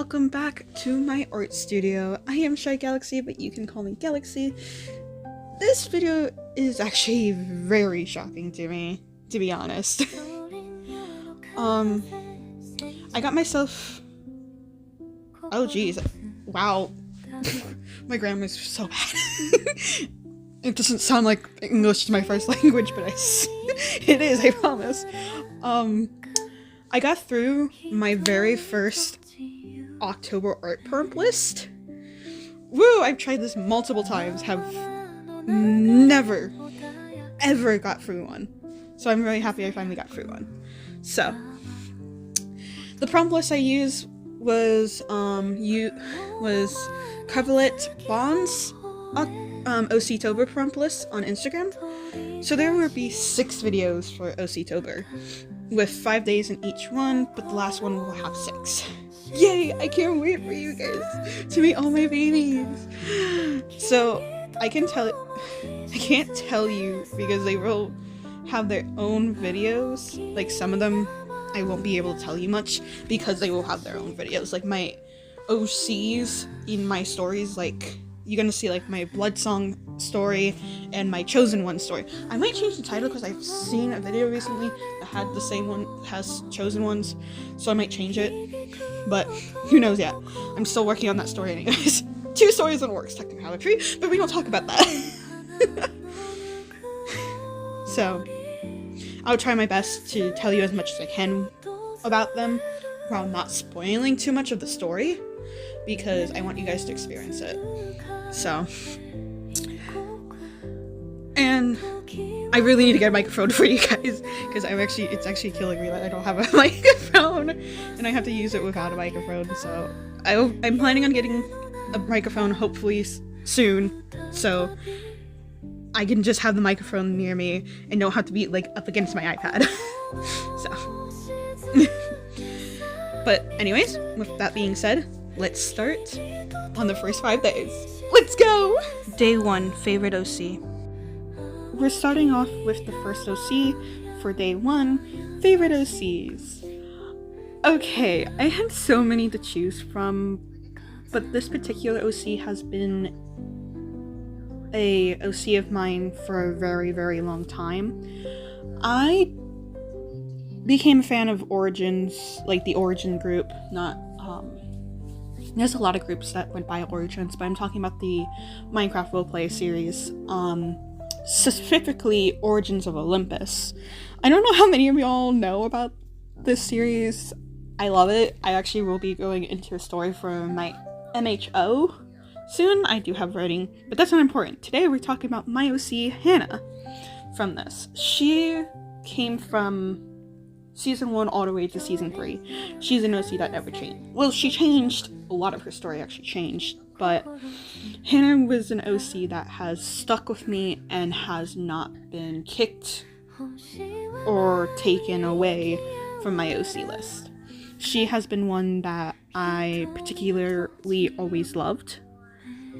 welcome back to my art studio. I am Shy Galaxy, but you can call me Galaxy. This video is actually very shocking to me, to be honest. I got myself... Oh geez, wow. My grammar's so bad. It doesn't sound like English is my first language, but it is, I promise. I got through my very first Oc-tober art prompt list. Woo! I've tried this multiple times, have never, ever got through one. So I'm really happy I finally got through one. So, the prompt list I used was, Coverlet Bond's Oc-tober prompt list on Instagram. So there will be 6 videos for Oc-tober, with 5 days in each one, but the last one will have 6. Yay! I can't wait for you guys to meet all my babies! So, I can't tell you because they will have their own videos. Like, some of them I won't be able to tell you much because they will have their own videos. Like, my OCs in my stories, like, you're gonna see, like, my Blood Song story and my Chosen One story. I might change the title because I've seen a video recently that had the same one, has Chosen Ones, so I might change it. But, who knows yet. I'm still working on that story anyways. 2 stories in the works, technically, but we don't talk about that. So, I'll try my best to tell you as much as I can about them while not spoiling too much of the story, because I want you guys to experience it. So, and I really need to get a microphone for you guys, because it's actually killing me that I don't have a microphone, and I have to use it without a microphone. So I'm planning on getting a microphone hopefully soon, so I can just have the microphone near me and don't have to be like up against my iPad. So, but anyways, with that being said, let's start on the first 5 days. Let's go! Day 1, favorite OC. We're starting off with the first OC for day 1, favorite OCs. Okay, I had so many to choose from, but this particular OC has been a OC of mine for a very, very long time. I became a fan of Origins, like the Origin group, not, there's a lot of groups that went by Origins, but I'm talking about the Minecraft roleplay series, specifically Origins of Olympus. I don't know how many of y'all know about this series. I love it. I actually will be going into a story for my MHO soon. I do have writing, but that's not important. Today we're talking about my OC, Hannah, from this. She came from Season 1 all the way to Season 3. She's an OC that never changed. Well, she changed. A lot of her story actually changed, but Hannah was an OC that has stuck with me and has not been kicked or taken away from my OC list. She has been one that I particularly always loved.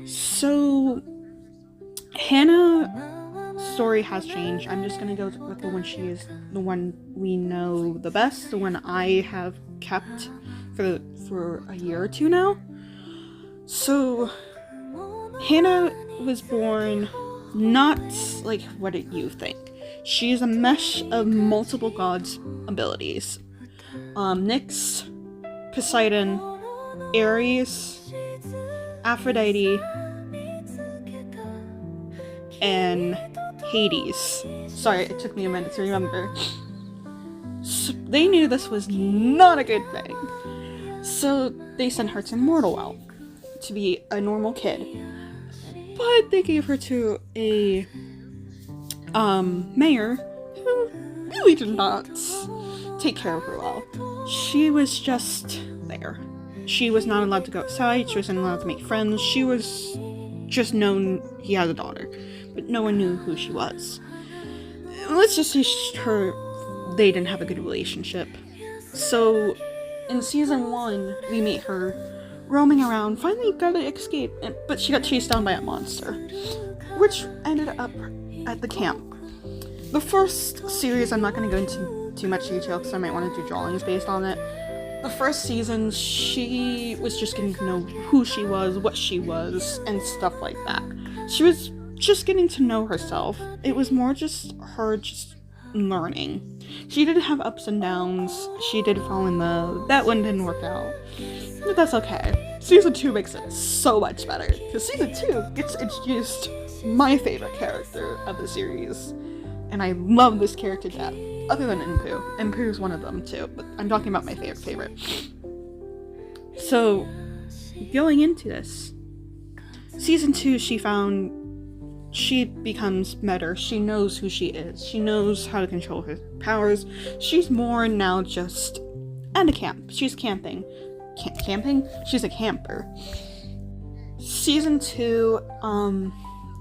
So, Hannah's story has changed. I'm just gonna go with the one she is, the one we know the best, the one I have kept for a year or 2 now. So, Hannah was born not like what you think. She's a mesh of multiple gods' abilities. Nyx, Poseidon, Ares, Aphrodite, and Hades. Sorry, it took me a minute to remember. So they knew this was not a good thing, so they sent her to Mortalwell to be a normal kid. But they gave her to a mayor who really did not take care of her well. She was just there. She was not allowed to go outside, she wasn't allowed to make friends, she was just known he had a daughter, but no one knew who she was. Let's just say they didn't have a good relationship. So, in Season 1, we meet her roaming around, finally got to escape, but she got chased down by a monster, which ended up at the camp. The first series, I'm not going to go into too much detail because I might want to do drawings based on it, the first season, she was just getting to know who she was, what she was, and stuff like that. She was just getting to know herself. It was more just her just learning. She did have ups and downs. She did fall in love. That one didn't work out. But that's okay. Season 2 makes it so much better. Because Season 2 gets introduced my favorite character of the series. And I love this character to death. Other than Impu. Impu is one of them too. But I'm talking about my favorite. So, going into this, Season 2, she becomes better. She knows who she is. She knows how to control her powers. She's more now just at a camp. She's camping. Camping? She's a camper. Season 2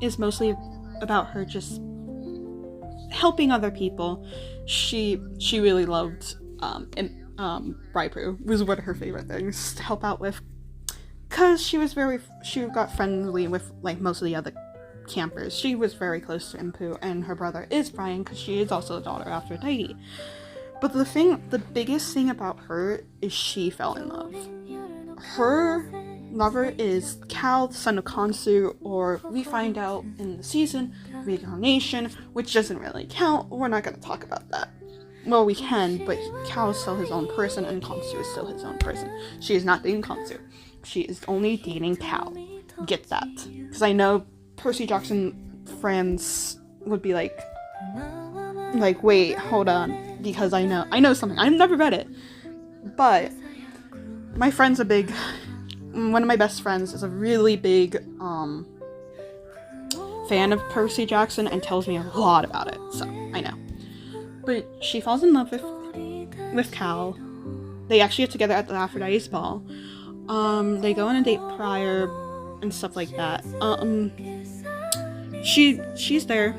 is mostly about her just helping other people. She really loved Raipu was one of her favorite things to help out with, because she got friendly with like most of the other campers. She was very close to Impu, and her brother is Brian, because she is also a daughter of Aphrodite. But the biggest thing about her is she fell in love. Her lover is Cal, the son of Khonsu, or we find out in the season, reincarnation, which doesn't really count. We're not going to talk about that. Well, we can, but Cal is still his own person, and Khonsu is still his own person. She is not dating Khonsu. She is only dating Cal. Get that. Because I know Percy Jackson friends would be like, wait, hold on, because I know something. I've never read it, but my friend's one of my best friends is a really big fan of Percy Jackson and tells me a lot about it, so I know. But she falls in love with Cal. They actually get together at the Aphrodite's ball. They go on a date prior and stuff like that. She's there.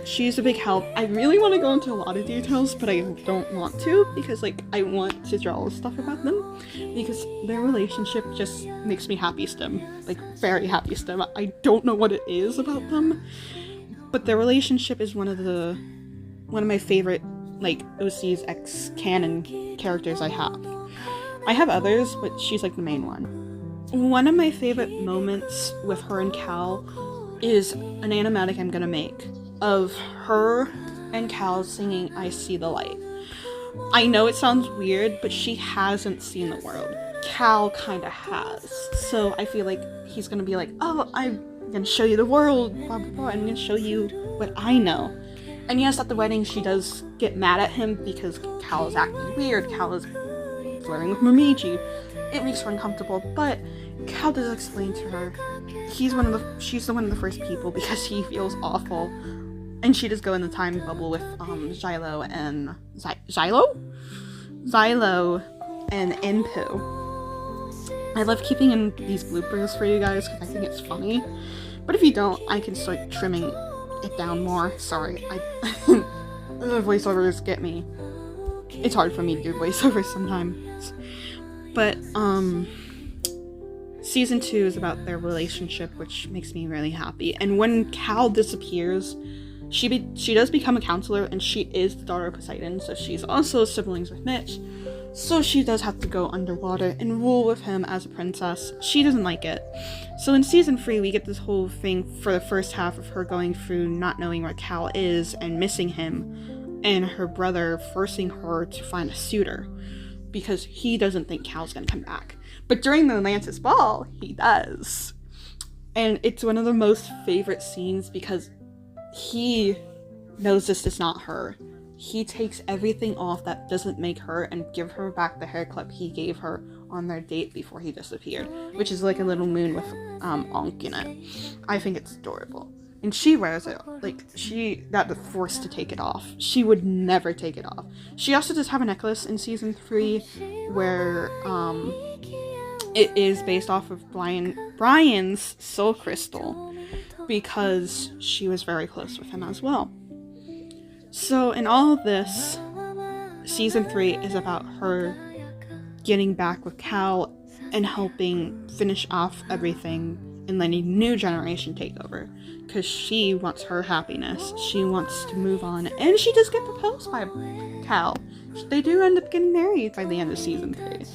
She's a big help. I really want to go into a lot of details, but I don't want to, because I want to draw stuff about them, because their relationship just makes me happy stim. Very happy stim. I don't know what it is about them, but their relationship is one of my favorite OC's ex-canon characters I have. I have others, but she's the main one. One of my favorite moments with her and Cal is an animatic I'm gonna make of her and Cal singing I See the Light. I know it sounds weird, but she hasn't seen the world. Cal kinda has. So I feel like he's gonna be oh, I'm gonna show you the world, blah blah blah, I'm gonna show you what I know. And yes, at the wedding she does get mad at him because Cal is acting weird, Cal is flirting with Momiji. It makes her uncomfortable, but Cal does explain to her she's one of the first people, because he feels awful. And she does go in the time bubble with Xylo and Xylo and Impu. I love keeping in these bloopers for you guys because I think it's funny. But if you don't, I can start trimming it down more. Sorry, the voiceovers get me. It's hard for me to do voiceovers sometimes. But Season 2 is about their relationship, which makes me really happy. And when Cal disappears, she does become a counselor, and she is the daughter of Poseidon, so she's also siblings with Mitch. So she does have to go underwater and rule with him as a princess. She doesn't like it. So in Season 3, we get this whole thing for the first half of her going through not knowing where Cal is and missing him, and her brother forcing her to find a suitor, because he doesn't think Cal's gonna come back. But during the Atlantis Ball, he does. And it's one of the most favorite scenes, because he knows this is not her. He takes everything off that doesn't make her and give her back the hair clip he gave her on their date before he disappeared, which is a little moon with Onk in it. I think it's adorable. And she wears it. She got forced to take it off. She would never take it off. She also does have a necklace in Season 3 where it is based off of Brian's soul crystal, because she was very close with him as well. So in all of this, Season 3 is about her getting back with Cal and helping finish off everything and letting a new generation take over. Because she wants her happiness. She wants to move on. And she does get proposed by Cal. They do end up getting married by the end of season 3.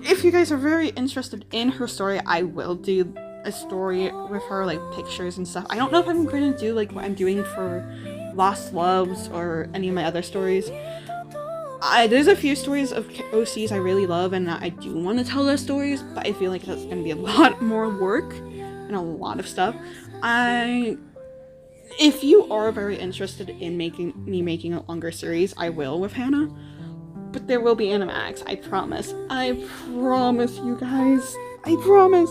If you guys are very interested in her story, I will do a story with her, like pictures and stuff. I don't know if I'm going to do like what I'm doing for Lost Loves or any of my other stories. There's a few stories of OCs I really love and I do want to tell those stories, but I feel like that's going to be a lot more work and a lot of stuff. If you are very interested in making a longer series, I will with Hannah. But there will be animatics, I promise. I promise you guys. I promise.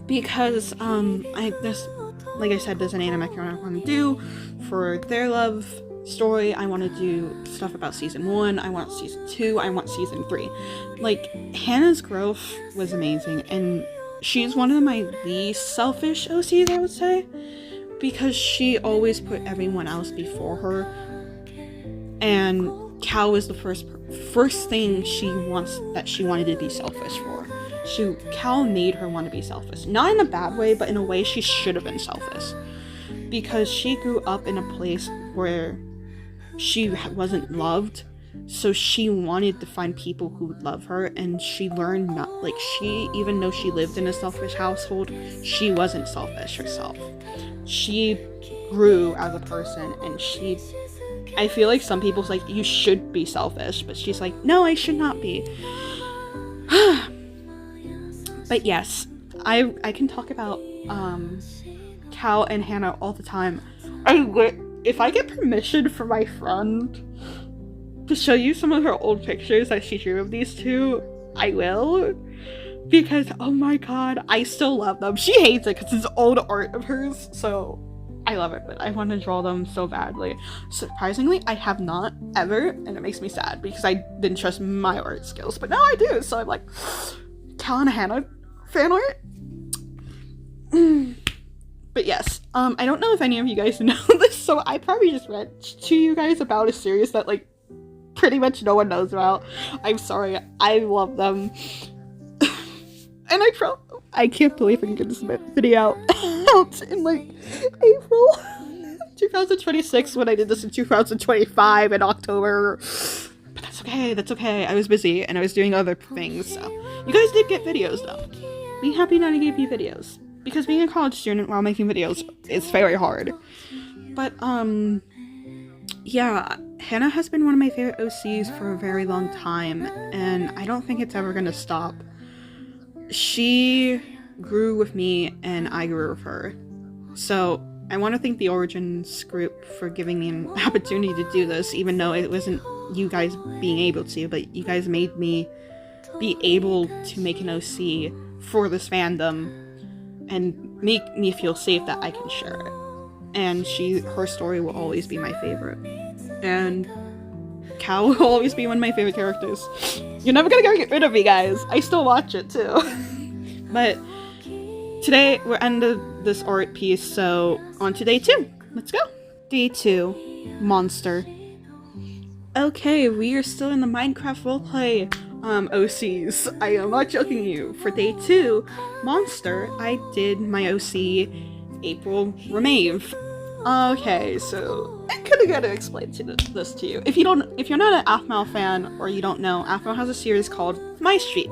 Because, like I said, there's an animatic I want to do for their love story. I want to do stuff about season 1. I want season 2. I want season 3. Like, Hannah's growth was amazing. And she's one of my least selfish OCs, I would say. Because she always put everyone else before her. And Cal was the first thing she wanted to be selfish for. Cal made her want to be selfish. Not in a bad way, but in a way she should have been selfish. Because she grew up in a place where she wasn't loved. So she wanted to find people who would love her, and she learned even though she lived in a selfish household, she wasn't selfish herself. She grew as a person, and I feel like some people's like, you should be selfish, but she's like, no, I should not be. But yes, I can talk about Cal and Hannah all the time. If I get permission from my friend to show you some of her old pictures that she drew of these two, I will. Because, oh my god, I still love them. She hates it because it's old art of hers, so I love it, but I want to draw them so badly. Surprisingly, I have not ever, and it makes me sad because I didn't trust my art skills, but now I do, so I'm like, Cal and Hannah fan art? But yes, I don't know if any of you guys know this, so I probably just read to you guys about a series that, like, pretty much no one knows about. I'm sorry, I love them. And I can't believe I can get this video out in, like, April 2026 when I did this in 2025 in October. But that's okay. I was busy and I was doing other things, so. You guys did get videos, though. Be happy that I gave you videos. Because being a college student while making videos is very hard. But, yeah, Hannah has been one of my favorite OCs for a very long time, and I don't think it's ever gonna stop. She grew with me, and I grew with her. So, I want to thank the Origins group for giving me an opportunity to do this, even though it wasn't you guys being able to, but you guys made me be able to make an OC for this fandom, and make me feel safe that I can share it. And her story will always be my favorite. And Cal will always be one of my favorite characters. You're never gonna get rid of me, guys. I still watch it, too. But today, we're ending this art piece, so on to day 2. Let's go. Day 2. Monster. Okay, we are still in the Minecraft roleplay OCs. I am not joking you. For day 2, Monster, I did my OC, April Remave. Okay, so I kinda gotta explain this to you. If you're not an Aphmau fan, or you don't know, Aphmau has a series called My Street.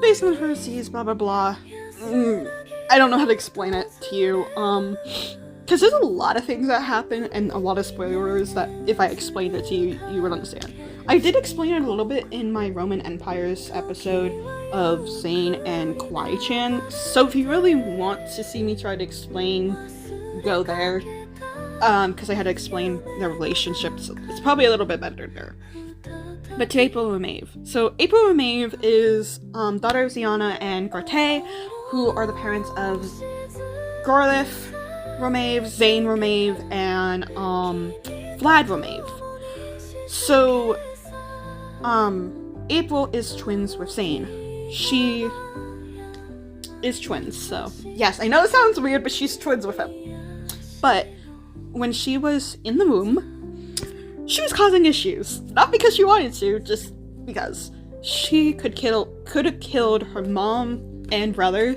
Based on her OCs, blah blah blah. I don't know how to explain it to you, because there's a lot of things that happen, and a lot of spoilers that if I explained it to you, you would understand. I did explain it a little bit in my Roman Empires episode of Zane and Kwai-chan, so if you really want to see me try to explain, go there, because I had to explain their relationships. It's probably a little bit better there. But to April Remave. So April Remave is daughter of Ziana and Garte, who are the parents of Garlith Remave, Zane Remave, and Vlad Remave. So April is twins with Zane. She is twins, so yes, I know it sounds weird, but she's twins with him. But when she was in the womb, she was causing issues. Not because she wanted to, just because she could have killed her mom and brother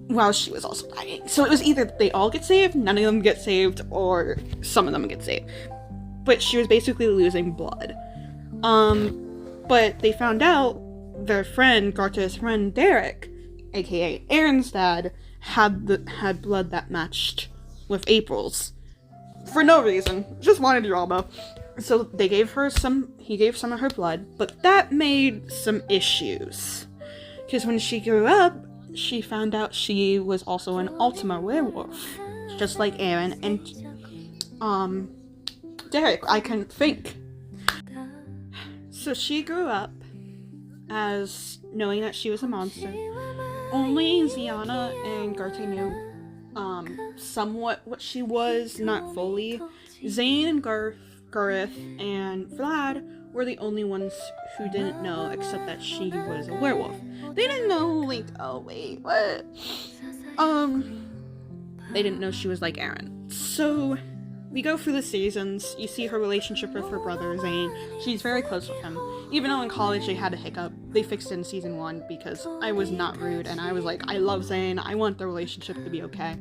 while she was also dying. So it was either they all get saved, none of them get saved, or some of them get saved. But she was basically losing blood. But they found out their friend, Garta's friend Derek, aka Aaron's dad, had blood that matched with April's. For no reason. Just wanted drama. So he gave some of her blood, but that made some issues. Because when she grew up, she found out she was also an Ultima werewolf. Just like Aaron and, Derek. I couldn't think. So she grew up as knowing that she was a monster. Only Ziana and Garta knew, somewhat what she was, not fully. Zane and Gareth and Vlad were the only ones who didn't know, except that she was a werewolf. They didn't know, like, oh wait, what? They didn't know she was like Aaron. So, we go through the seasons, you see her relationship with her brother, Zane. She's very close with him. Even though in college they had a hiccup, they fixed it in season 1 because I was not rude, and I was like, I love Zane, I want the relationship to be okay.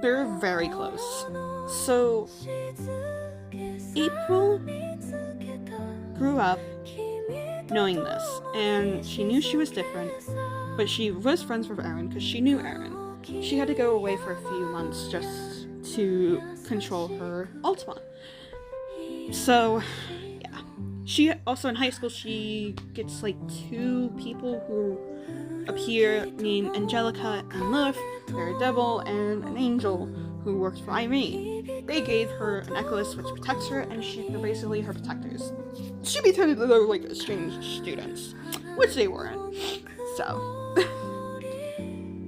They're very close. So, April grew up knowing this, and she knew she was different, but she was friends with Aaron because she knew Aaron. She had to go away for a few months just to control her Ultima. So, yeah. She also, in high school, she gets like 2 people who appear named Angelica and Lilith. They're a devil and an angel who works for Irene. They gave her a necklace which protects her, and they're basically her protectors. She pretended that they were like exchange students, which they weren't. So.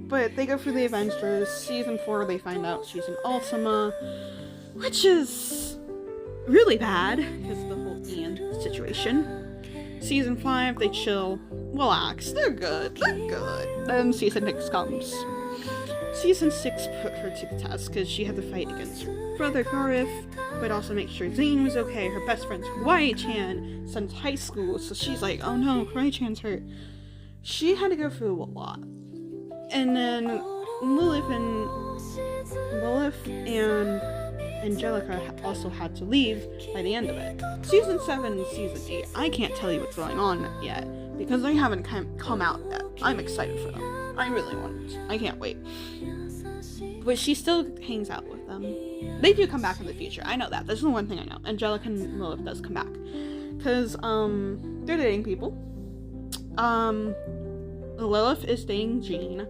But they go through the adventures. Season 4, they find out she's an Ultima, which is really bad because of the whole Ian situation. Season 5, they chill, relax, they're good. Then season 6 comes. Season 6 put her to the test because she had to fight against her brother Gareth, but also make sure Zane was okay. Her best friend's Kawaii-chan since high school, so she's like, oh no, Kawaii-chan's hurt. She had to go through a lot. And then Lilith and Angelica also had to leave by the end of it. Season 7 and Season 8, I can't tell you what's going on yet, because they haven't come out yet. I'm excited for them. I really want to. I can't wait. But she still hangs out with them. They do come back in the future, I know that. That's the one thing I know. Angelica and Lilith does come back. Because, they're dating people. Lilith is dating Jean,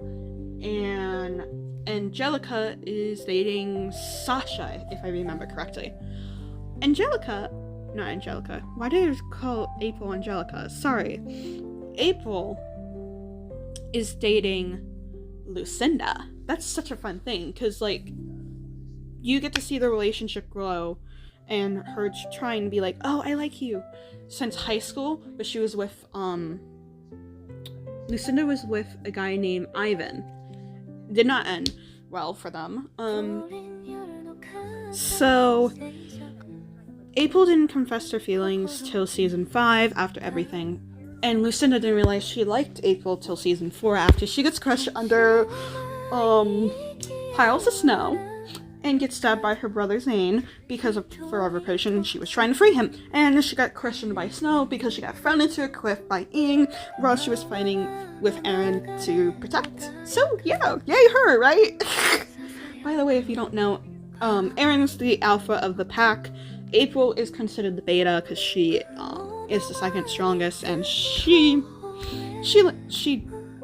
and Angelica is dating Sasha, if I remember correctly. Not Angelica. Why did I call April Angelica? Sorry. April is dating Lucinda. That's such a fun thing, because, like, you get to see the relationship grow, and her trying to be like, oh, I like you, since high school, but she was with, Lucinda was with a guy named Ivan. Did not end well for them. So April didn't confess her feelings till season 5 after everything. And Lucinda didn't realize she liked April till season 4 after she gets crushed under piles of snow and gets stabbed by her brother Zane because of Forever Potion. She was trying to free him, and she got crushed by snow because she got thrown into a cliff by Ing while she was fighting with Aaron to protect. So yeah, yay her, right? By the way, if you don't know, Aaron's the alpha of the pack. April is considered the beta because she is the second strongest, and she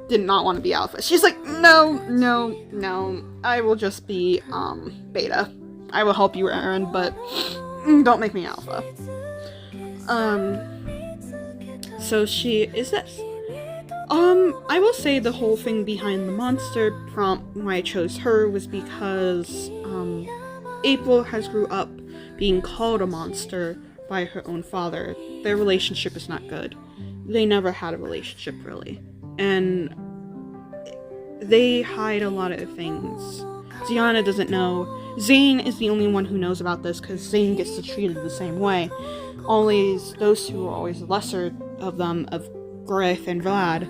did not want to be alpha. She's like, no, I will just be beta. I will help you, Aaron, but don't make me alpha. So she is this. I will say the whole thing behind the monster prompt, why I chose her, was because April has grew up being called a monster by her own father. Their relationship is not good. They never had a relationship, really. And they hide a lot of things. Ziana doesn't know. Zane is the only one who knows about this because Zane gets treated the same way. Those two are always the lesser of them, of Gareth and Vlad.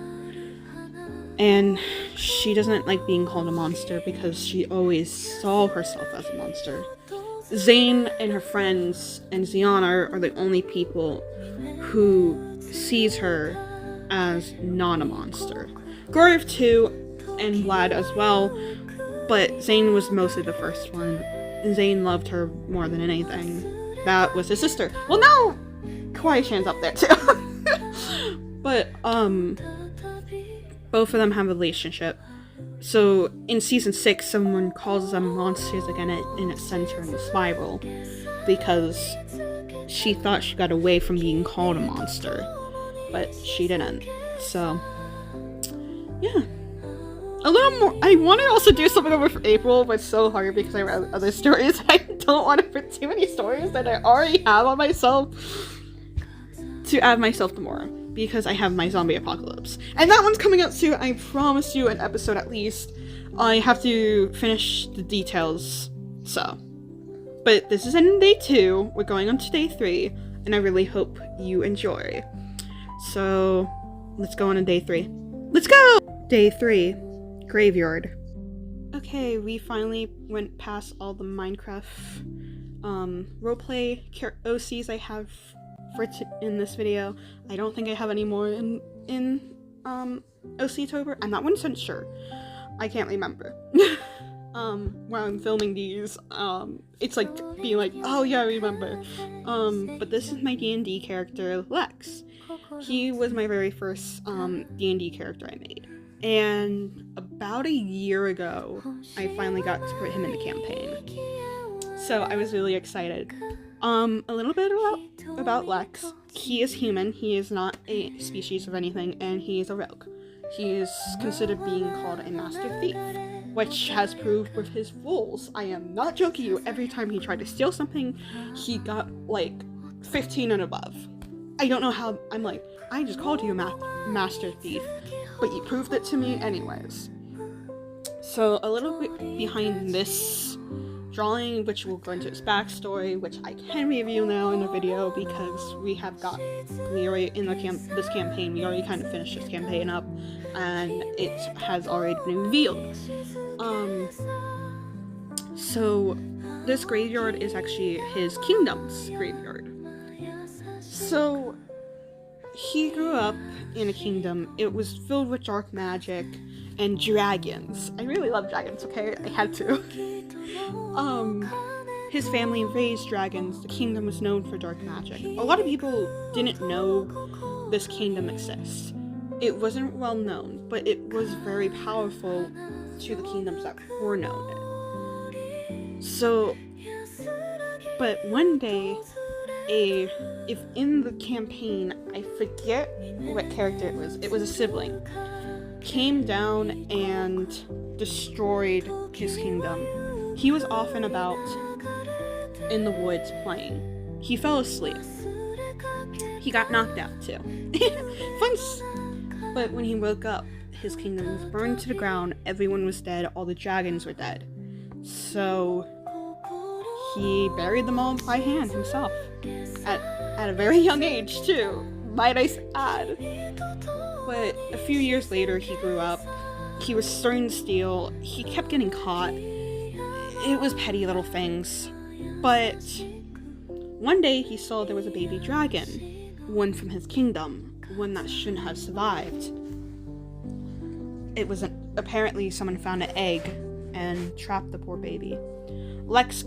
And she doesn't like being called a monster because she always saw herself as a monster. Zane and her friends and Ziana are the only people who sees her as not a monster. Goryev too, and Vlad as well, but Zane was mostly the first one. Zane loved her more than anything. That was his sister. Well, now Kawaii-chan's up there too. But both of them have a relationship. So in season 6, someone calls them monsters again, and it sends her in the spiral because she thought she got away from being called a monster, but she didn't. So yeah, a little more. I want to also do something over for April, but it's so hard because I read other stories. I don't want to put too many stories that I already have on myself to add myself to more, because I have my zombie apocalypse. And that one's coming out soon. I promise you an episode at least. I have to finish the details, so. But this is in day 2. We're going on to day 3, and I really hope you enjoy. So, let's go on to day 3. Let's go! Day 3, Graveyard. Okay, we finally went past all the Minecraft roleplay OCs I have in this video. I don't think I have any more in Oc-tober. I'm not 100% sure. I can't remember. When I'm filming these, it's like being like, oh yeah, I remember. But this is my D&D character, Lex. He was my very first D&D character I made. And about a year ago, I finally got to put him in the campaign. So I was really excited. A little bit about Lex. He is human. He is not a species of anything, and he is a rogue. He is considered being called a master thief, which has proved with his rules. I am not joking you. Every time he tried to steal something, he got like 15 and above. I don't know how. I'm like, I just called you a master thief, but you proved it to me anyways. So a little bit behind this drawing, which will go into its backstory, which I can review now in the video because we already in this campaign, we already kind of finished this campaign up, and it has already been revealed. So this graveyard is actually his kingdom's graveyard. So he grew up in a kingdom. It was filled with dark magic and dragons. I really love dragons, okay? I had to. His family raised dragons. The kingdom was known for dark magic. A lot of people didn't know this kingdom exists. It wasn't well known, but it was very powerful to the kingdoms that were known. So, but one day, if in the campaign, I forget what character it was a sibling, came down and destroyed his kingdom. He was off and about in the woods playing. He fell asleep. He got knocked out too. But when he woke up, his kingdom was burned to the ground, everyone was dead, all the dragons were dead. So he buried them all by hand himself. At a very young age too, might I add. But a few years later, he grew up. He was starting to steal. He kept getting caught. It was petty little things. But one day, he saw there was a baby dragon. One from his kingdom. One that shouldn't have survived. It was apparently someone found an egg and trapped the poor baby. Lex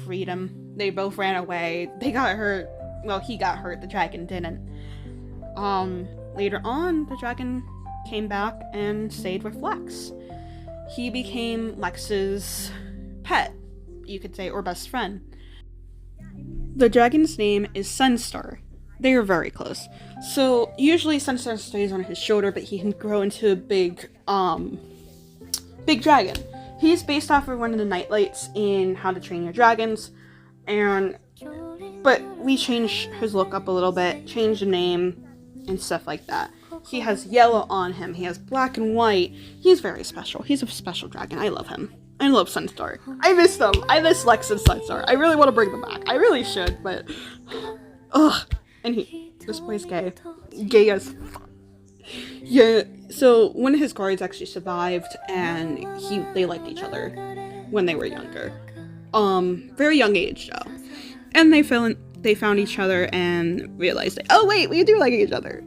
freed him. They both ran away. They got hurt. Well, he got hurt. The dragon didn't. Later on, the dragon came back and stayed with Lex. He became Lex's pet, you could say, or best friend. The dragon's name is Sunstar. They are very close. So, usually Sunstar stays on his shoulder, but he can grow into a big dragon. He's based off of one of the Nightlights in How to Train Your Dragons, but we changed his look up a little bit, changed the name, and stuff like that. He has yellow on him, he has black and white. He's very special. He's a special dragon. I love him. I love Sunstar. I miss them. I miss Lex and Sunstar. I really want to bring them back. I really should, but ugh. And this boy's gay. Gay as fuck. Yeah, so one of his guards actually survived, and they liked each other when they were younger. Very young age though. And they found each other and realized that, oh wait, we do like each other.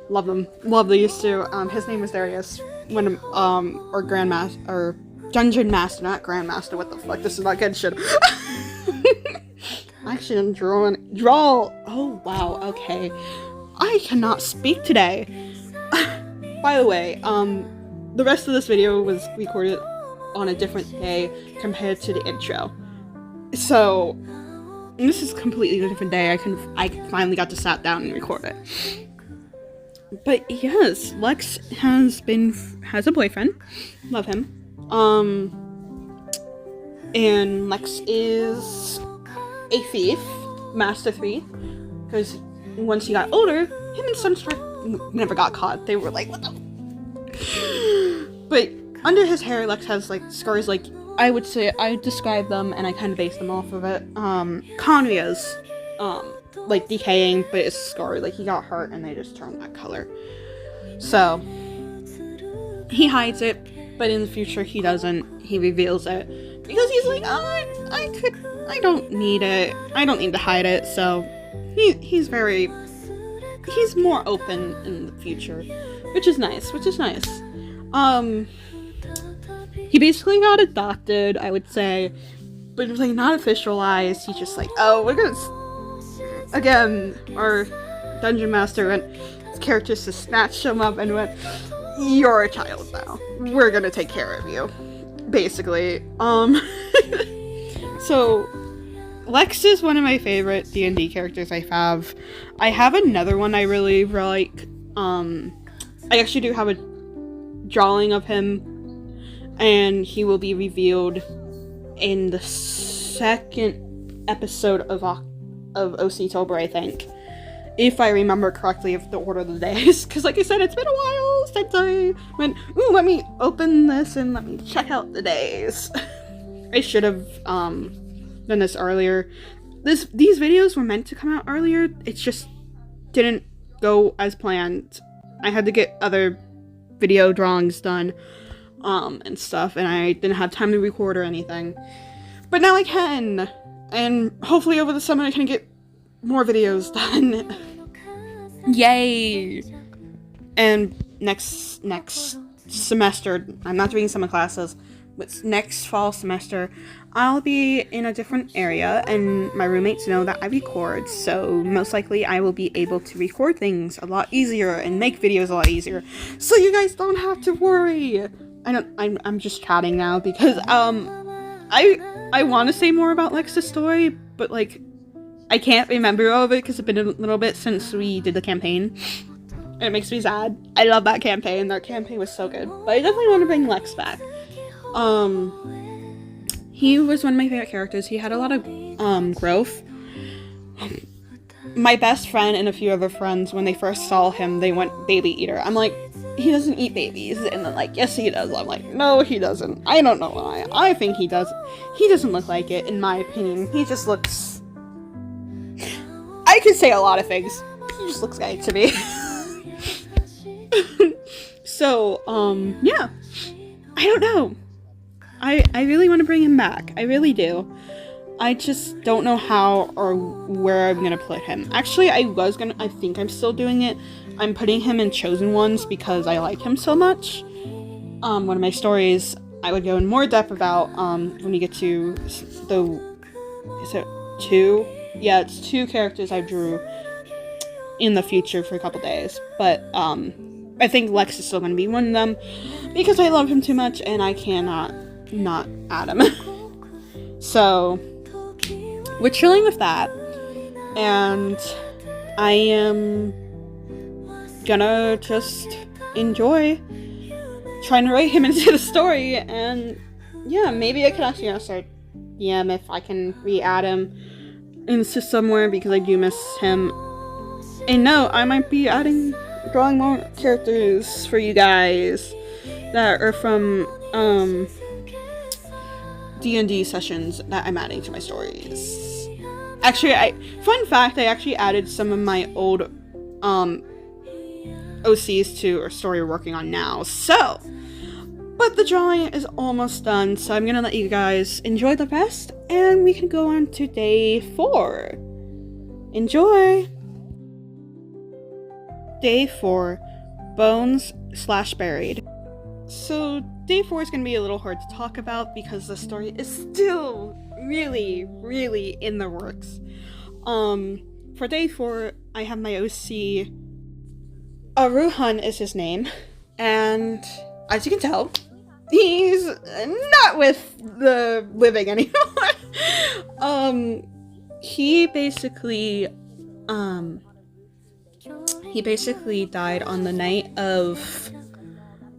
Love them. Love these two. His name was Darius. When or Grandmaster or Dungeon Master, not Grandmaster. What the fuck? This is not good shit. Actually, I'm draw. Oh wow. Okay. I cannot speak today. By the way, the rest of this video was recorded on a different day compared to the intro. So this is completely a different day. I finally got to sat down and record it. But yes, Lex has a boyfriend. Love him. And Lex is a thief, master thief, because once he got older, him and Sunstar never got caught. They were like, what the? But under his hair, Lex has like scars. Like I would say, I describe them, and I kind of base them off of it. Conria's, like decaying, but it's scarred. Like he got hurt, and they just turned that color. So he hides it, but in the future he doesn't. He reveals it because he's like, oh, I don't need it. I don't need to hide it. So he's more open in the future, which is nice. He basically got adopted, I would say, but it was like not officialized. He's just like, oh, we're gonna again. Our dungeon master and his characters just snatched him up and went, "You're a child now. We're gonna take care of you." Basically, so Lex is one of my favorite D&D characters I have. I have another one I really like. I actually do have a drawing of him, and he will be revealed in the second episode of Oc-tober, I think. If I remember correctly of the order of the days. Because like I said, it's been a while since I went, ooh, let me open this and let me check out the days. I should have done this earlier. These videos were meant to come out earlier. It just didn't go as planned. I had to get other video drawings done and stuff, and I didn't have time to record or anything. But now I can, and hopefully over the summer I can get more videos done. Yay! And next semester, I'm not doing summer classes, but next fall semester, I'll be in a different area, and my roommates know that I record, so most likely I will be able to record things a lot easier and make videos a lot easier, so you guys don't have to worry. I'm just chatting now because I want to say more about Lex's story, but like I can't remember all of it because it's been a little bit since we did the campaign. And it makes me sad. I love that campaign. That campaign was so good. But I definitely want to bring Lex back. He was one of my favorite characters. He had a lot of growth. My best friend and a few other friends, when they first saw him, they went baby eater. I'm like, he doesn't eat babies. And they're like, yes, he does. I'm like, no, he doesn't. I don't know why. I think he does. He doesn't look like it, in my opinion. He just looks... I could say a lot of things. He just looks gay to me. So, yeah. I don't know. I really want to bring him back. I really do. I just don't know how or where I'm gonna put him. Actually, I think I'm still doing it. I'm putting him in Chosen Ones because I like him so much. One of my stories I would go in more depth about when we get to is it 2? Yeah, it's 2 characters I drew in the future for a couple days. But I think Lex is still going to be one of them because I love him too much and I cannot not add him. So we're chilling with that, and I am gonna just enjoy trying to write him into the story. And yeah, maybe I can actually start DM if I can re-add him into somewhere because I do miss him. And no, I might be drawing more characters for you guys that are from D&D sessions that I'm adding to my stories. Actually, fun fact, I actually added some of my old OCs to a story we're working on now. So, but the drawing is almost done, so I'm gonna let you guys enjoy the rest, and we can go on to day 4. Enjoy! Day 4, Bones/Buried. So, day 4 is gonna be a little hard to talk about because the story is still really, really in the works. For day 4, I have my OC, Aruhan is his name, and as you can tell, he's not with the living anymore. He basically died on the night of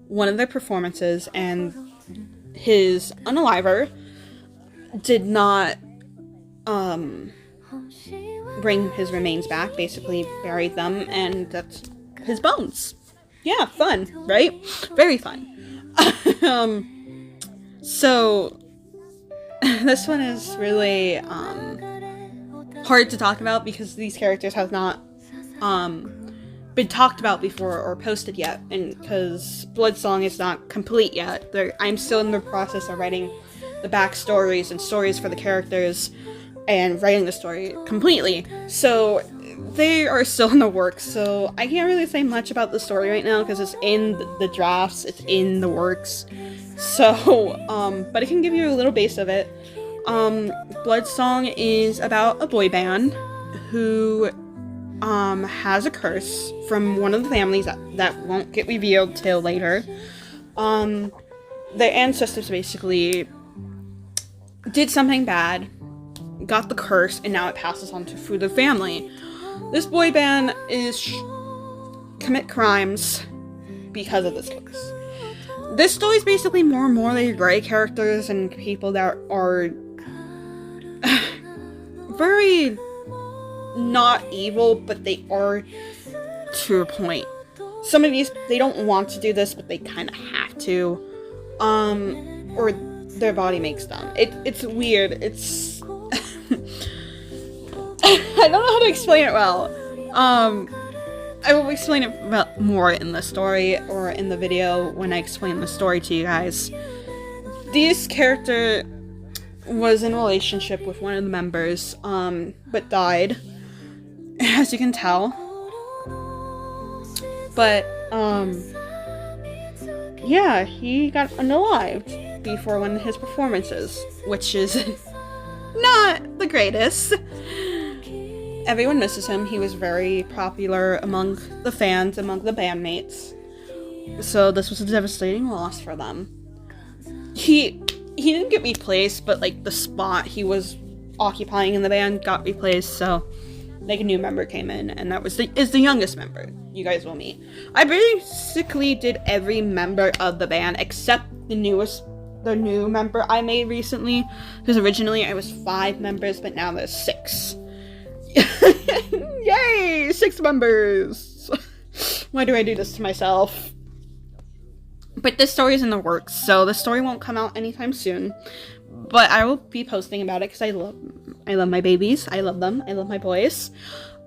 one of their performances, and his unaliver did not bring his remains back, basically buried them, and that's his bones. Yeah, fun, right? Very fun. So this one is really hard to talk about because these characters have not been talked about before or posted yet, and because Bloodsong is not complete yet. I'm still in the process of writing the backstories and stories for the characters and writing the story completely, so they are still in the works, so I can't really say much about the story right now because it's in the drafts, it's in the works. So, but I can give you a little base of it. Bloodsong is about a boy band who has a curse from one of the families that won't get revealed till later. Their ancestors basically did something bad, got the curse, and now it passes on through the family. This boy band commit crimes because of this curse. This story is basically more morally gray characters and people that are very not evil, but they are to a point. Some of these, they don't want to do this, but they kind of have to, or their body makes them. It's weird. It's I don't know how to explain it well. I will explain it more in the story or in the video when I explain the story to you guys. This character was in a relationship with one of the members, but died, as you can tell. But, yeah, he got unalived before one of his performances, which is not the greatest. Everyone misses him. He was very popular among the fans, among the bandmates. So this was a devastating loss for them. He didn't get replaced, but like the spot he was occupying in the band got replaced, so like a new member came in, and that is the youngest member you guys will meet. I basically did every member of the band except the new member I made recently, because originally I was 5 members, but now there's 6. Yay! 6 members! Why do I do this to myself? But this story is in the works, so the story won't come out anytime soon. But I will be posting about it because I love my babies. I love them. I love my boys.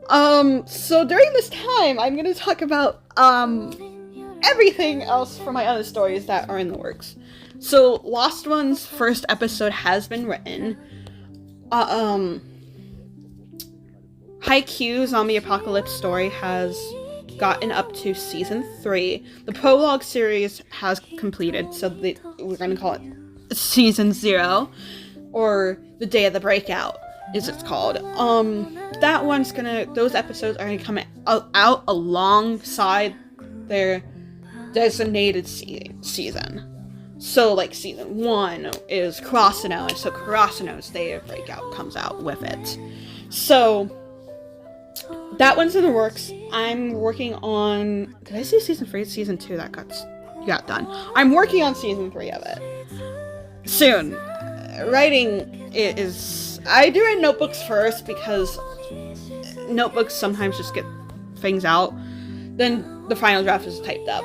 So during this time, I'm gonna talk about everything else for my other stories that are in the works. So Lost One's first episode has been written. Haikyuu Zombie Apocalypse story has gotten up to season 3. The prologue series has completed, so we're gonna call it season 0, or the day of the breakout is it's called. Those episodes are gonna come out alongside their designated season. So like season 1 is Kurosano, and so Kurosano's day of breakout comes out with it. So that one's in the works. I'm working on... Did I say season 3? It's season 2 that got done. I'm working on season 3 of it. Soon. Writing is... I do in notebooks first because notebooks sometimes just get things out. Then the final draft is typed up.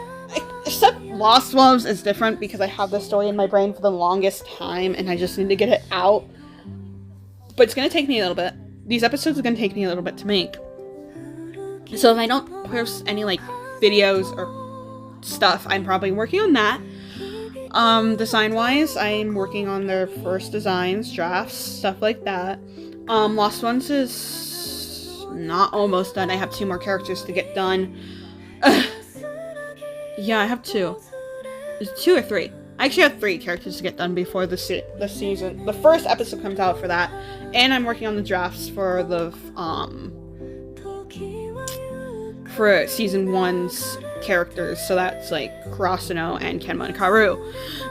Except Lost Ones is different because I have this story in my brain for the longest time and I just need to get it out. But it's going to take me a little bit. These episodes are going to take me a little bit to make. So if I don't post any, like, videos or stuff, I'm probably working on that. Design-wise, I'm working on their first designs, drafts, stuff like that. Lost Ones is not almost done. I have 2 more characters to get done. Yeah, I have 2. Is it 2 or 3? I actually have 3 characters to get done before the season. The first episode comes out for that, and I'm working on the drafts for the for season 1's characters. So that's like Kurasuno and Kenma and Karu,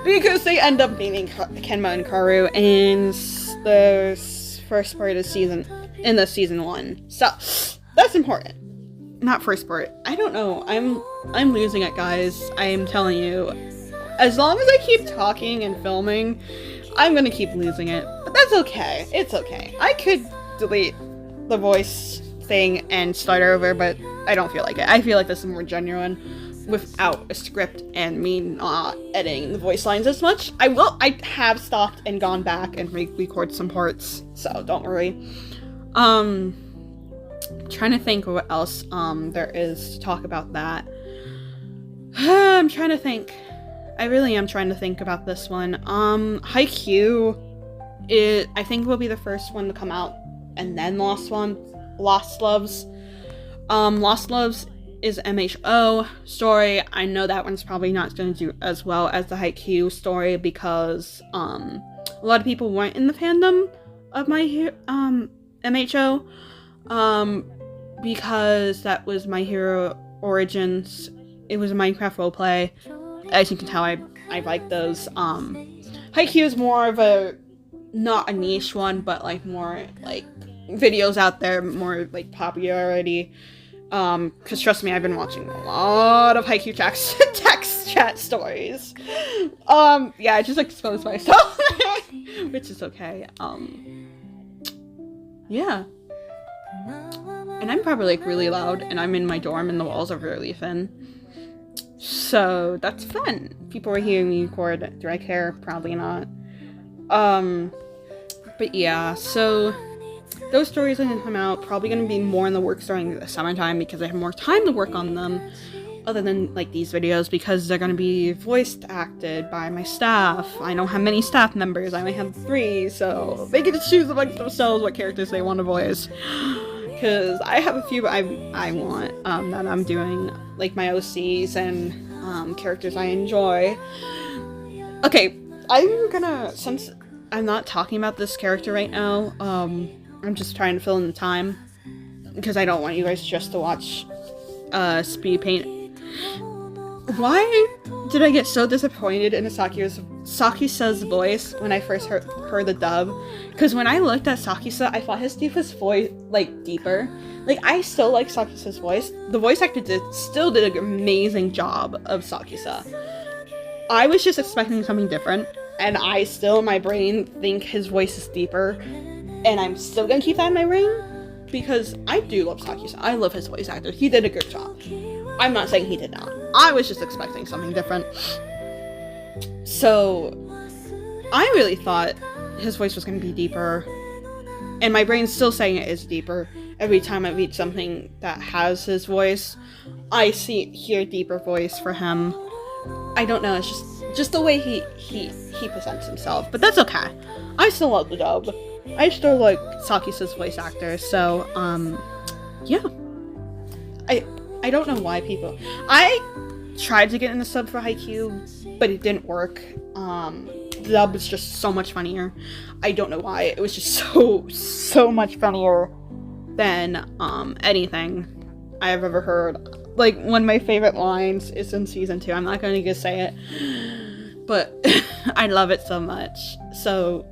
because they end up meeting Kenma and Karu in the first part of the season, in the season 1. So that's important. Not first part. I don't know. I'm losing it, guys. I am telling you. As long as I keep talking and filming, I'm gonna keep losing it. But that's okay. It's okay. I could delete the voice thing and start over, but I don't feel like it. I feel like this is more genuine without a script and me not editing the voice lines as much. I have stopped and gone back and re-record some parts, so don't worry. Trying to think of what else there is to talk about that. I'm trying to think. I really am trying to think about this one. Haikyuu, I think will be the first one to come out, and then Lost Loves. Lost Loves is MHO story. I know that one's probably not going to do as well as the Haikyuu story because a lot of people weren't in the fandom of my MHO. Because that was My Hero Origins. It was a Minecraft roleplay. As you can tell, I like those. Haikyuu is more of a, not a niche one, but like more like videos out there, more like popularity. Cause trust me, I've been watching a lot of Haikyuu text chat stories. Yeah, I just exposed myself, which is okay. Yeah. And I'm probably like really loud, and I'm in my dorm and the walls are really thin. So that's fun. People are hearing me record. Do I care? Probably not. But yeah, so those stories are gonna come out. Probably gonna be more in the works during the summertime because I have more time to work on them. Other than like these videos, because they're gonna be voiced acted by my staff. I don't have many staff members. I only have 3, so they get to choose amongst themselves what characters they want to voice. Because I have a few I want that I'm doing, like my OCs and characters I enjoy. Okay, I'm gonna, since I'm not talking about this character right now, I'm just trying to fill in the time because I don't want you guys just to watch speed paint. Why did I get so disappointed in Sakisa's voice when I first heard the dub? Because when I looked at Sakisa, I thought his deepest voice, like, deeper. Like, I still like Sakisa's voice. The voice actor still did an amazing job of Sakisa. I was just expecting something different, and I still, in my brain, think his voice is deeper. And I'm still gonna keep that in my brain, because I do love Sakisa. I love his voice actor. He did a good job. I'm not saying he did not. I was just expecting something different. So, I really thought his voice was going to be deeper. And my brain's still saying it is deeper. Every time I read something that has his voice, I hear deeper voice for him. I don't know, it's just the way he presents himself. But that's okay. I still love the dub. I still like Sakisa's voice actor. So, yeah. I don't know why people... I tried to get in the sub for Haikyuu, but it didn't work. The dub was just so much funnier. I don't know why. It was just so much funnier than anything I've ever heard. Like, one of my favorite lines is in season 2. I'm not going to just say it, but I love it so much. So,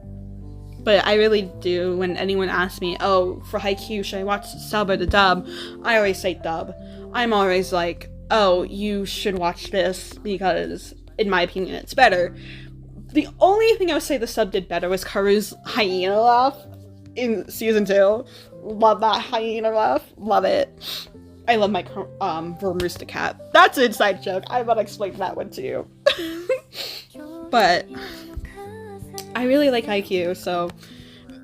but I really do. When anyone asks me, oh, for Haikyuu, should I watch the sub or the dub? I always say dub. I'm always like, oh, you should watch this because, in my opinion, it's better. The only thing I would say the sub did better was Karu's hyena laugh in season 2. Love that hyena laugh. Love it. I love my Vermooster cat. That's an inside joke. I'm gonna explain that one to you. But I really like Haikyuu, so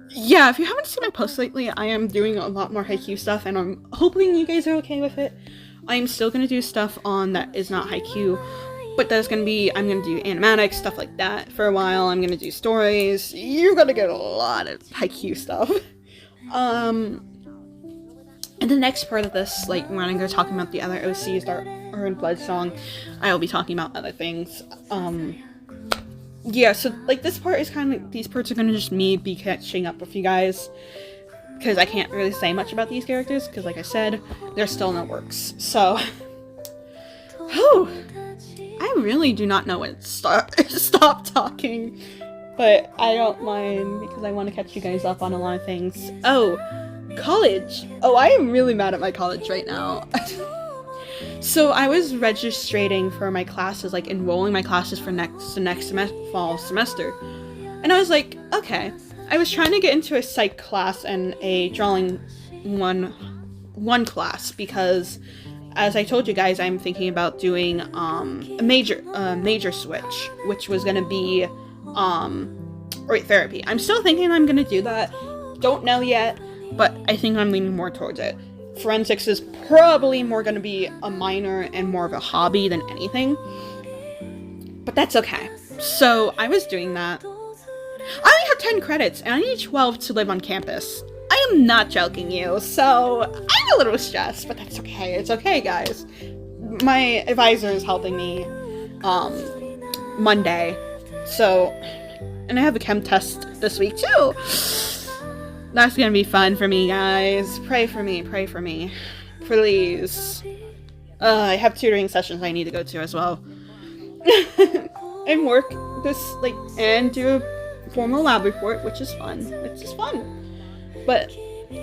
yeah, if you haven't seen my posts lately, I am doing a lot more Haikyuu stuff, and I'm hoping you guys are okay with it. I'm still gonna do stuff on that is not Haikyuu, but I'm gonna do animatics, stuff like that for a while. I'm gonna do stories. You're gonna get a lot of Haikyuu stuff. And the next part of this, like, when I go talking about the other OCs that are in Bloodsong, I will be talking about other things. Yeah, so, like, this part is kind of, like, these parts are gonna just me be catching up with you guys, because I can't really say much about these characters, because, like I said, they're still in the works, so, whew, I really do not know when to stop talking, but I don't mind, because I want to catch you guys up on a lot of things. Oh, college! Oh, I am really mad at my college right now. So I was registering for my classes, like enrolling my classes for fall semester. And I was like, okay. I was trying to get into a psych class and a drawing one class because, as I told you guys, I'm thinking about doing a major switch, which was gonna be art therapy. I'm still thinking I'm gonna do that. Don't know yet, but I think I'm leaning more towards it. Forensics is probably more going to be a minor and more of a hobby than anything. But that's okay. So, I was doing that. I only have 10 credits, and I need 12 to live on campus. I am not joking you, so I'm a little stressed, but that's okay. It's okay, guys. My advisor is helping me Monday. So, and I have a chem test this week, too. That's gonna be fun for me, guys. Pray for me, please. I have tutoring sessions I need to go to as well. And work and do a formal lab report, which is fun. It's just fun. But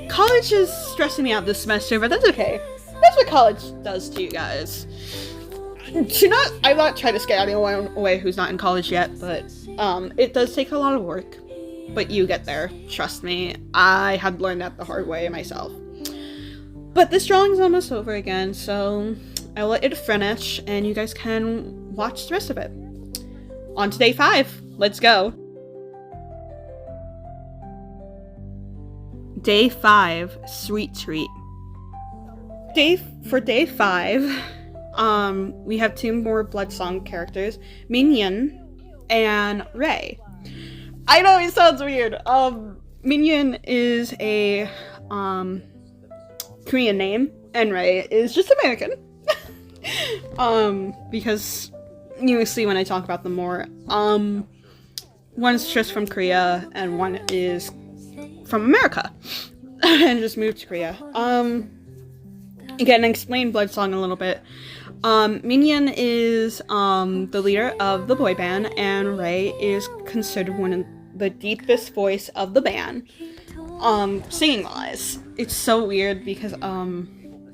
college is stressing me out this semester, but that's okay. That's what college does to you guys. I'm not trying to scare anyone away who's not in college yet, but it does take a lot of work. But you get there. Trust me. I had learned that the hard way myself. But this drawing's almost over again, so I'll let it finish, and you guys can watch the rest of it. On to day 5. Let's go. Day 5, Sweet Treat. For day 5, we have 2 more Bloodsong characters, Minhyun and Ray. I know it sounds weird. Minhyun is a Korean name, and Ray is just American. Because you will see when I talk about them more. One's just from Korea, and one is from America, and just moved to Korea. Again, explain Bloodsong a little bit. Minhyun is the leader of the boy band, and Ray is considered one of the deepest voice of the band, singing wise. It's so weird because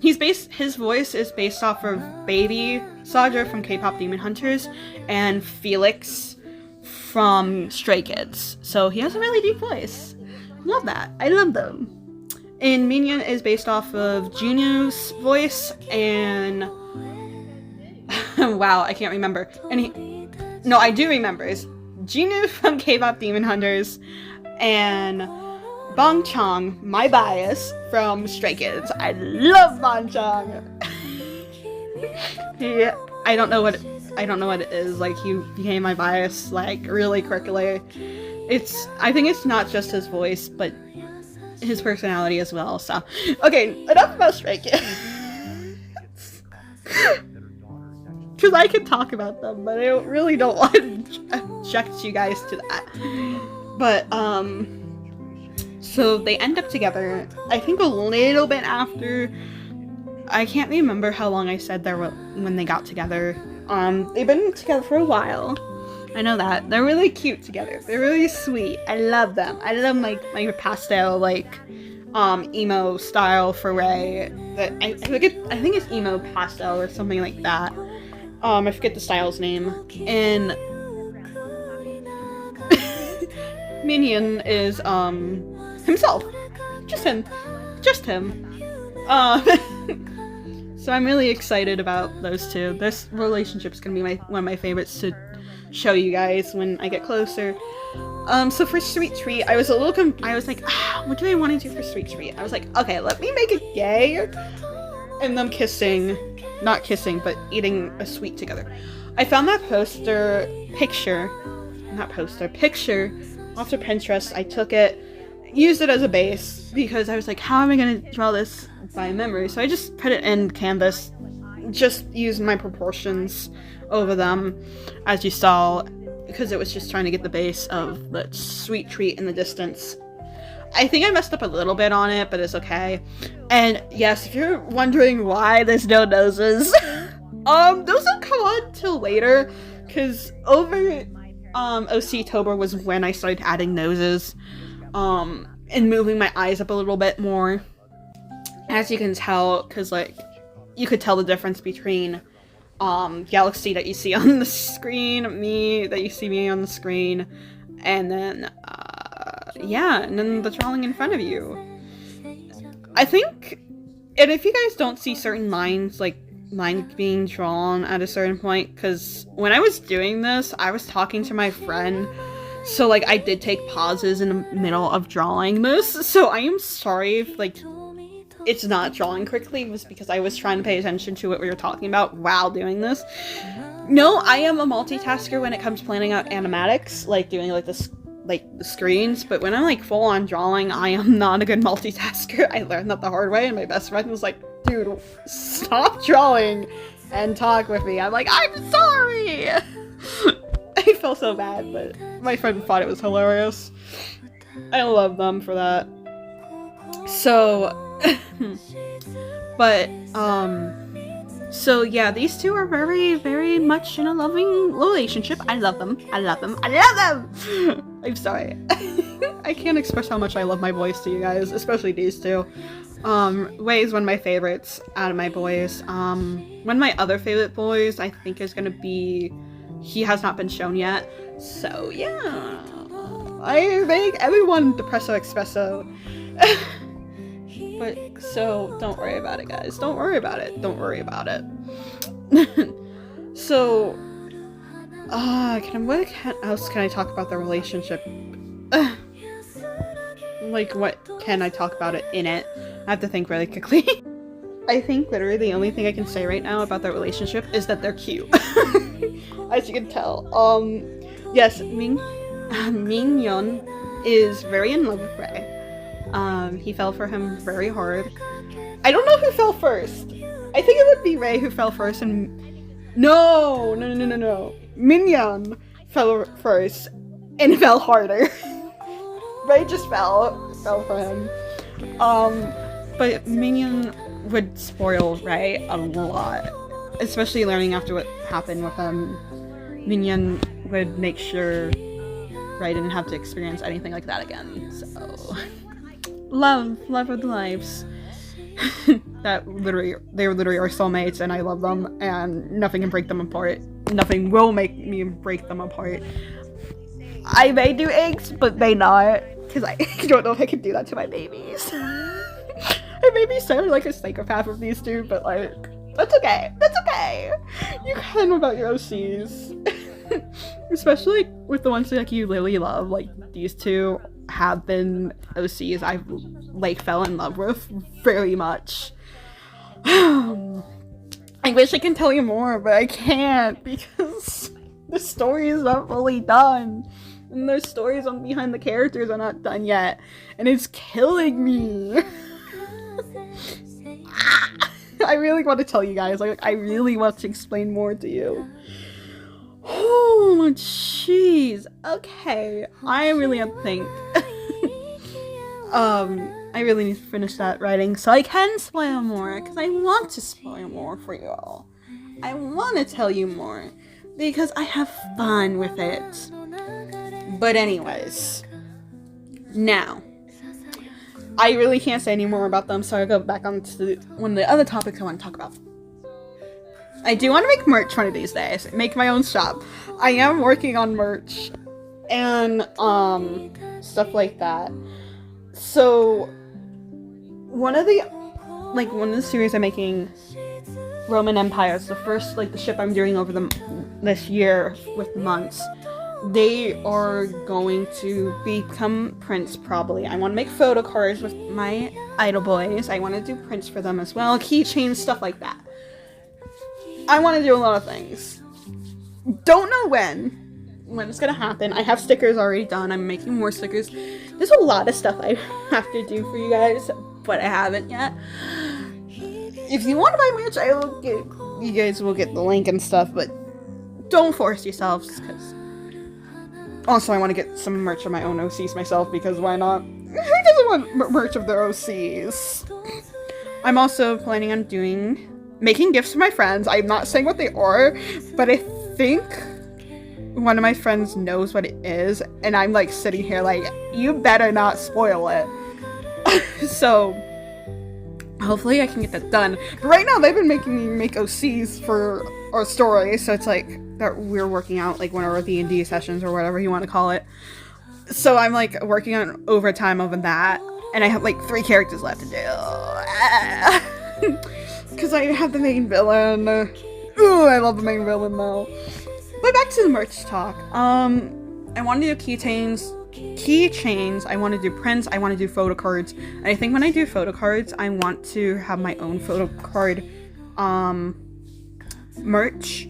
his voice is based off of Baby Saja from K-pop Demon Hunters and Felix from Stray Kids. So he has a really deep voice. Love that. I love them. And Minhyun is based off of Junu's voice and wow, I can't remember. I do remember. It's Jinu from K-pop Demon Hunters, and Bongchong, my bias, from Stray Kids. I love Bongchong. I don't know what it is. Like, he became my bias, like, really quickly. I think it's not just his voice, but his personality as well. So, okay, enough about Stray Kids. Because I can talk about them, but I really don't want to object you guys to that. But, so they end up together, I think a little bit after, I can't remember how long I said when they got together. They've been together for a while. I know that. They're really cute together. They're really sweet. I love them. I love my pastel, emo style for Ray. I think it's emo pastel or something like that. I forget the style's name. And Minhyun is himself. Just him. So I'm really excited about those two. This relationship's gonna be one of my favorites to show you guys when I get closer. So for Sweet Treat, I was a little I was like, what do I want to do for Sweet Treat? I was like, okay, let me make it gay. and them kissing, not kissing, but eating a sweet together. I found that picture off of Pinterest. I took it, used it as a base, because I was like, how am I going to draw this by memory? So I just put it in Canvas, just used my proportions over them, as you saw, because it was just trying to get the base of the sweet treat in the distance. I think I messed up a little bit on it, but it's okay. And yes, if you're wondering why there's no noses, those don't come on till later, because over Oc-tober was when I started adding noses, and moving my eyes up a little bit more. As you can tell, because like, you could tell the difference between Galaxy that you see on the screen, me that you see me on the screen, and then and then the drawing in front of you. I think, and if you guys don't see certain lines, like mine being drawn at a certain point, because when I was doing this, I was talking to my friend, so like I did take pauses in the middle of drawing this, so I am sorry if like it's not drawing quickly. It was because I was trying to pay attention to what we were talking about while doing this. No, I am a multitasker when it comes to planning out animatics, like doing like this, like the screens, but when I'm like full on drawing, I am not a good multitasker. I learned that the hard way, and my best friend was like, dude, stop drawing and talk with me. I'm like, I'm sorry! I felt so bad, but my friend thought it was hilarious. I love them for that. So, but, so yeah, these two are very, very much in a loving relationship. I love them. I love them. I love them! I'm sorry. I can't express how much I love my boys to you guys, especially these two. Wei is one of my favorites out of my boys. One of my other favorite boys, I think, is gonna be, he has not been shown yet. So yeah, I make everyone Depresso Espresso. But, so, don't worry about it, guys. Don't worry about it. Don't worry about it. So, what else can I talk about the relationship? Like, what can I talk about it in it? I have to think really quickly. I think literally the only thing I can say right now about their relationship is that they're cute. As you can tell. Yes, Min-yeon is very in love with Rei. He fell for him very hard. I don't know who fell first. I think it would be Rei who fell first, and no. Min-yeon fell first and fell harder. Rei just fell for him. But Min-yeon would spoil Rei a lot, especially learning after what happened with him. Min-yeon would make sure Rei didn't have to experience anything like that again. So. Love of the lives. They literally are soulmates, and I love them, and nothing can break them apart. Nothing will make me break them apart. I may do eggs, but may not, because I don't know if I can do that to my babies. I may be sounding like a psychopath with these two, but like, that's okay. That's okay. You can about your OCs. Especially with the ones that like you really love, like these two have been OCs I've like fell in love with very much. I wish I can tell you more, but I can't because the story is not fully done. And their stories on behind the characters are not done yet. And it's killing me. I really want to tell you guys, like I really want to explain more to you. Oh, jeez. Okay, I really have to think. I really need to finish that writing so I can spoil more, because I want to spoil more for you all. I want to tell you more, because I have fun with it. But anyways, now, I really can't say any more about them, so I'll go back on to one of the other topics I want to talk about. I do want to make merch one of these days. Make my own shop. I am working on merch and stuff like that. So one of the series I'm making, Roman Empire, is the first the ship I'm doing over this year with months. they are going to become prints probably. I want to make photo cards with my idol boys. I want to do prints for them as well. Keychains, stuff like that. I want to do a lot of things. Don't know when it's gonna happen. I have stickers already done. I'm making more stickers. There's a lot of stuff I have to do for you guys, but I haven't yet. If you want to buy merch, you guys will get the link and stuff, but don't force yourselves, because also I want to get some merch of my own OCs myself, because why not? Who doesn't want merch of their OCs? I'm also planning on making gifts for my friends. I'm not saying what they are, but I think one of my friends knows what it is, and I'm like sitting here like, you better not spoil it. So hopefully I can get that done. But right now they've been making me make OCs for our story, so it's like that we're working out like one of our D&D sessions or whatever you want to call it. So I'm like working on overtime over that, and I have like 3 characters left to do. Because I have the main villain. Ooh, I love the main villain though. But back to the merch talk. I want to do keychains, I want to do prints, I want to do photo cards. And I think when I do photo cards, I want to have my own photo card merch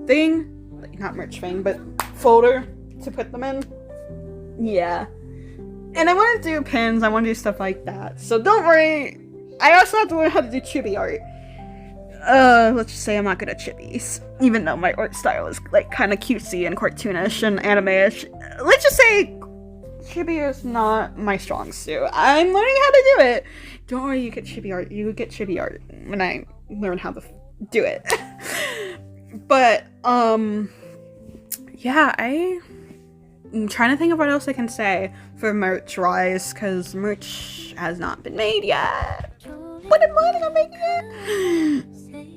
thing. Like, not merch thing, but folder to put them in. Yeah. And I want to do pins, I want to do stuff like that. So don't worry. I also have to learn how to do chibi art. Let's just say I'm not good at chibis. Even though my art style is, like, kind of cutesy and cartoonish and anime-ish. Let's just say chibi is not my strong suit. I'm learning how to do it. Don't worry, you get chibi art. You get chibi art when I learn how to do it. But, yeah, I'm trying to think of what else I can say for merch-wise, because merch has not been made yet. But I'm planning on making it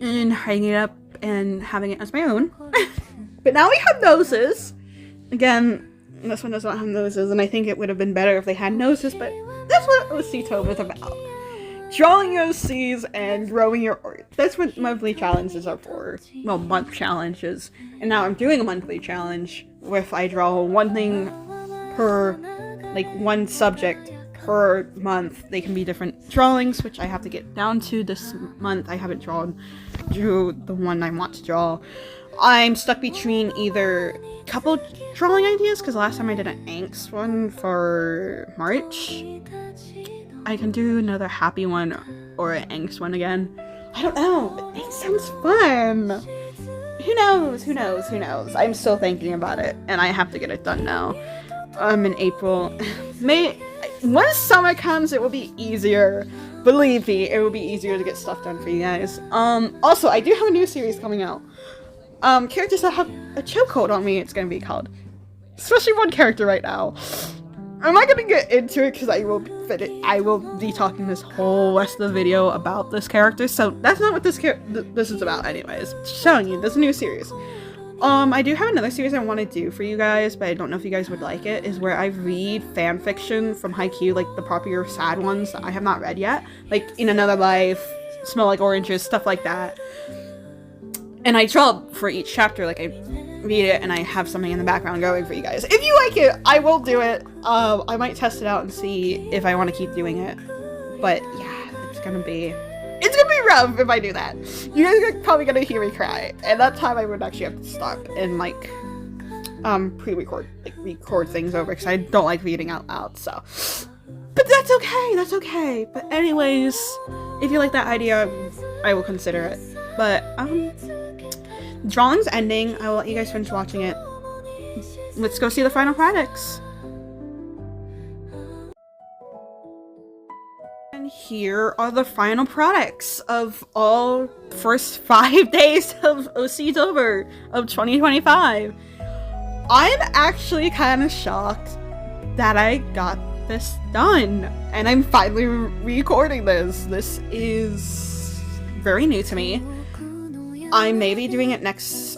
and hanging it up and having it as my own. But now we have noses. Again, this one does not have noses, and I think it would have been better if they had noses, but that's what Oc-tober is about. Drawing your OCs and growing your art. That's what monthly challenges are for. Well, month challenges. And now I'm doing a monthly challenge where if I draw one thing per, like, one subject per month. They can be different drawings, which I have to get down to this month. I haven't drew the one I want to draw. I'm stuck between either a couple drawing ideas, because last time I did an angst one for March. I can do another happy one or an angst one again. I don't know, but it sounds fun. Who knows? Who knows? Who knows? I'm still thinking about it, and I have to get it done now. In April. Once summer comes, it will be easier. Believe me, it will be easier to get stuff done for you guys. Also, I do have a new series coming out. Characters that have a chokehold on me, it's gonna be called. Especially one character right now. I'm not gonna get into it because I will be talking this whole rest of the video about this character, so that's not what this is about anyways. Just showing you, there's a new series. I do have another series I want to do for you guys, but I don't know if you guys would like it, is where I read fan fiction from Haikyuu, like the popular sad ones that I have not read yet. Like, In Another Life, Smell Like Oranges, stuff like that. And I draw for each chapter, like I read it and I have something in the background going for you guys. If you like it, I will do it. I might test it out and see if I want to keep doing it. But yeah, it's gonna be rough if I do that. You guys are probably gonna hear me cry, and that time I would actually have to stop and like record things over, because I don't like reading out loud. So, but that's okay. But anyways, if you like that idea, I will consider it. But drawing's ending. I will let you guys finish watching it. Let's go see the final products. And here are the final products of all first 5 days of Oc-tober of 2025. I'm actually kind of shocked that I got this done, and I'm finally recording this. This is very new to me. I may be doing it next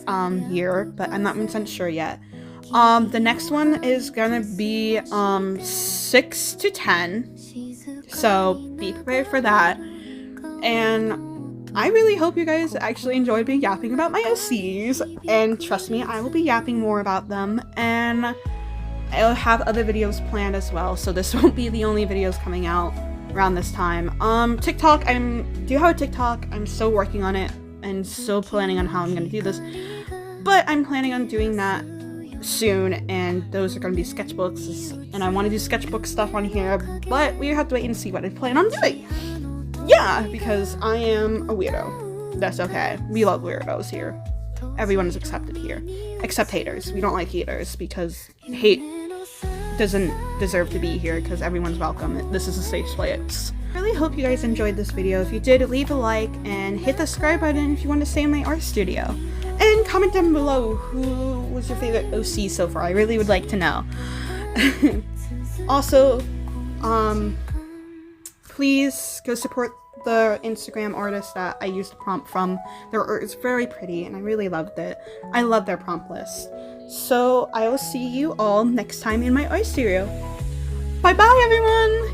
year, but I'm not 100% sure yet. The next one is gonna be 6 to 10. So be prepared for that. And I really hope you guys actually enjoyed me yapping about my OCs, and trust me, I will be yapping more about them, and I'll have other videos planned as well, so this won't be the only videos coming out around this time. TikTok, do have a TikTok. I'm still working on it and still planning on how I'm gonna do this, but I'm planning on doing that soon, and those are gonna be sketchbooks, and I want to do sketchbook stuff on here, but we have to wait and see what I plan on doing. Yeah, because I am a weirdo. That's okay. We love weirdos here. Everyone is accepted here, except haters. We don't like haters because hate doesn't deserve to be here, because everyone's welcome. This is a safe place. I really hope you guys enjoyed this video. If you did, leave a like and hit the subscribe button if you want to stay in my art studio. And comment down below who was your favorite OC so far. I really would like to know. Also, please go support the Instagram artist that I used the prompt from. Their art is very pretty and I really loved it. I love their prompt list. So I will see you all next time in my art studio. Bye bye everyone!